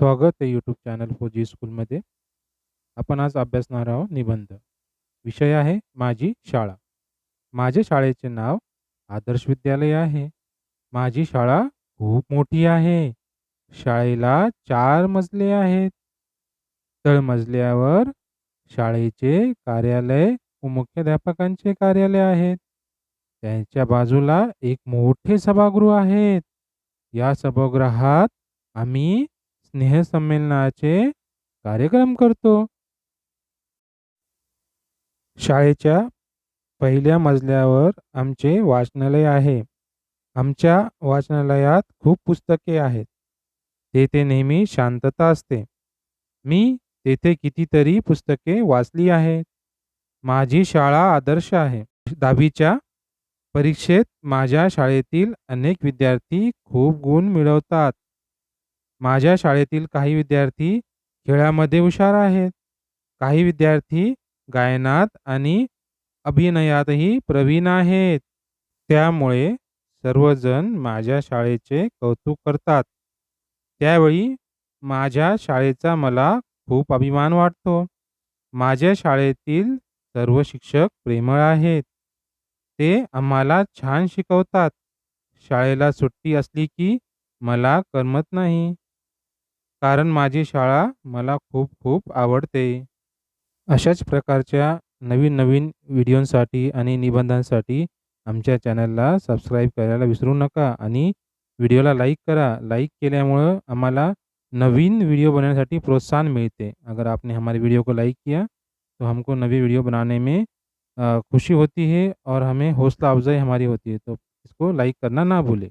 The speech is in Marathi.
स्वागत आहे यूट्यूब चॅनल फौजी स्कूलमध्ये. आपण आज अभ्यासणार आहोत निबंध. विषय आहे माझी शाळा. माझ्या शाळेचे नाव आदर्श विद्यालय आहे. माझी शाळा खूप मोठी आहे. शाळेला 4 मजले आहेत. तळमजल्यावर शाळेचे कार्यालय व मुख्याध्यापकांचे कार्यालय आहेत. त्यांच्या बाजूला एक मोठे सभागृह आहे. या सभागृहात आम्ही स्नेहसंमेलनाचे कार्यक्रम करतो. शाळेच्या पहिल्या मजल्यावर आमचे वाचनालय आहे. आमच्या वाचनालयात खूप पुस्तके आहेत. तेथे नेहमी शांतता असते. मी तेथे कितीतरी पुस्तके वाचली आहेत. माझी शाळा आदर्श आहे. 10वीच्या परीक्षेत माझ्या शाळेतील अनेक विद्यार्थी खूप गुण मिळवतात. माझ्या शाळेतील काही विद्यार्थी खेळामध्ये हुशार आहेत. काही विद्यार्थी गायनात आणि अभिनयातही प्रवीण आहेत. त्यामुळे सर्वजण माझ्या शाळेचे कौतुक करतात. त्यावेळी माझ्या शाळेचा मला खूप अभिमान वाटतो. माझ्या शाळेतील सर्व शिक्षक प्रेमळ आहेत. ते आम्हाला छान शिकवतात. शाळेला सुट्टी असली की मला करमत नाही. कारण माझी शाळा मला खूप खूप आवडते. अशाच प्रकारच्या नवीन व्हिडिओंसाठी आणि निबंधांसाठी आमच्या चॅनलला सबस्क्राईब करायला विसरू नका आणि व्हिडिओला लाईक करा. लाईक केल्यामुळं आम्हाला नवीन वीडियो बनाने प्रोत्साहन मिलते। अगर आपने हमारे वीडियो को लाइक किया तो हमको नवी वीडियो बनाने में खुशी होती है और हमें हौसला अफजाई हमारी होती है। तो इसको लाइक करना ना भूलें।